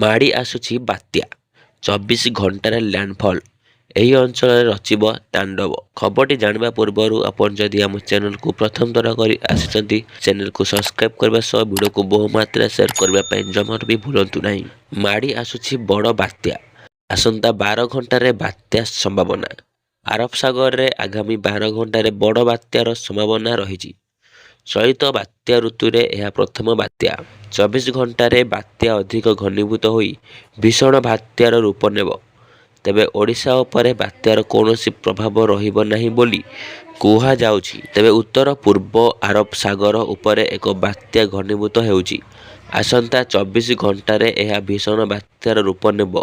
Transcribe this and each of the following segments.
ମାଡ଼ି ଆସୁଛି ବାତ୍ୟା, 24 ଘଣ୍ଟାରେ ଲ୍ୟାଣ୍ଡଫଲ୍, ଏହି ଅଞ୍ଚଳରେ ରଚିବ ତାଣ୍ଡବ। ଖବରଟି ଜାଣିବା ପୂର୍ବରୁ ଆପଣ ଯଦି ଆମ ଚ୍ୟାନେଲକୁ ପ୍ରଥମ ଥର କରି ଆସିଛନ୍ତି, ଚ୍ୟାନେଲକୁ ସବସ୍କ୍ରାଇବ୍ କରିବା ସହ ଭିଡ଼ିଓକୁ ବହୁ ମାତ୍ରାରେ ସେୟାର କରିବା ପାଇଁ ଜମାରୁ ବି ଭୁଲନ୍ତୁ ନାହିଁ। ମାଡ଼ି ଆସୁଛି ବଡ଼ ବାତ୍ୟା, ଆସନ୍ତା 12 ଘଣ୍ଟାରେ ବାତ୍ୟା ସମ୍ଭାବନା। ଆରବ ସାଗରରେ ଆଗାମୀ 12 ଘଣ୍ଟାରେ ବଡ଼ ବାତ୍ୟାର ସମ୍ଭାବନା ରହିଛି। ଚଳିତ ବାତ୍ୟା ଋତୁରେ ଏହା ପ୍ରଥମ ବାତ୍ୟା। 24 ଘଣ୍ଟାରେ ବାତ୍ୟା ଅଧିକ ଘନୀଭୂତ ହୋଇ ଭୀଷଣ ବାତ୍ୟାର ରୂପ ନେବ। ତେବେ ଓଡ଼ିଶା ଉପରେ ବାତ୍ୟାର କୌଣସି ପ୍ରଭାବ ରହିବ ନାହିଁ ବୋଲି କୁହାଯାଉଛି। ତେବେ ଉତ୍ତର ପୂର୍ବ ଆରବ ସାଗର ଉପରେ ଏକ ବାତ୍ୟା ଘନୀଭୂତ ହେଉଛି। ଆସନ୍ତା 24 ଘଣ୍ଟାରେ ଏହା ଭୀଷଣ ବାତ୍ୟାର ରୂପ ନେବ।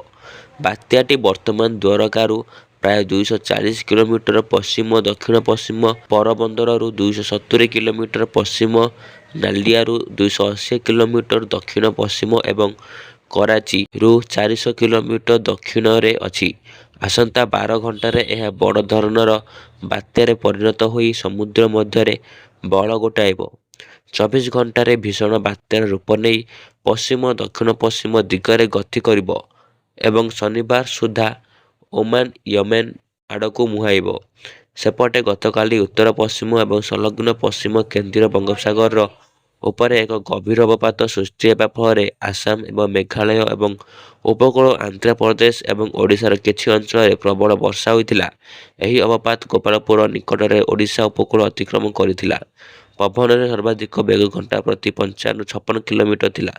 ବାତ୍ୟାଟି ବର୍ତ୍ତମାନ ଦ୍ୱାରକାରୁ ପ୍ରାୟ 240 କିଲୋମିଟର ପଶ୍ଚିମ ଦକ୍ଷିଣ ପଶ୍ଚିମ, ପୋରବନ୍ଦରରୁ 270 କିଲୋମିଟର ପଶ୍ଚିମ, ନାଲିଆରୁ 280 କିଲୋମିଟର ଦକ୍ଷିଣ ପଶ୍ଚିମ ଏବଂ କରାଚିରୁ 400 କିଲୋମିଟର ଦକ୍ଷିଣରେ ଅଛି। ଆସନ୍ତା 12 ଘଣ୍ଟାରେ ଏହା ବଡ଼ ଧରଣର ବାତ୍ୟାରେ ପରିଣତ ହୋଇ ସମୁଦ୍ର ମଧ୍ୟରେ ବଳ ଗୋଟାଇବ। 24 ଘଣ୍ଟାରେ ଭୀଷଣ ବାତ୍ୟାର ରୂପ ନେଇ ପଶ୍ଚିମ ଦକ୍ଷିଣ ପଶ୍ଚିମ ଦିଗରେ ଗତି କରିବ ଏବଂ ଶନିବାର ସୁଦ୍ଧା ଓମାନ ୟେମେନ ଆଡ଼କୁ ମୁହାଁଇବ। ସେପଟେ ଗତକାଲି ଉତ୍ତର ପଶ୍ଚିମ ଏବଂ ସଂଲଗ୍ନ ପଶ୍ଚିମ କେନ୍ଦ୍ରୀୟ ବଙ୍ଗୋପସାଗର ଉପରେ ଏକ ଗଭୀର ଅବପାତ ସୃଷ୍ଟି ହେବା ଫଳରେ ଆସାମ ଏବଂ ମେଘାଳୟ ଏବଂ ଉପକୂଳ ଆନ୍ଧ୍ରପ୍ରଦେଶ ଏବଂ ଓଡ଼ିଶାର କିଛି ଅଞ୍ଚଳରେ ପ୍ରବଳ ବର୍ଷା ହୋଇଥିଲା। ଏହି ଅବପାତ ଗୋପାଳପୁର ନିକଟରେ ଓଡ଼ିଶା ଉପକୂଳ ଅତିକ୍ରମ କରିଥିଲା। ପବନରେ ସର୍ବାଧିକ ବେଗ ଘଣ୍ଟା ପ୍ରତି 55-56 କିଲୋମିଟର ଥିଲା।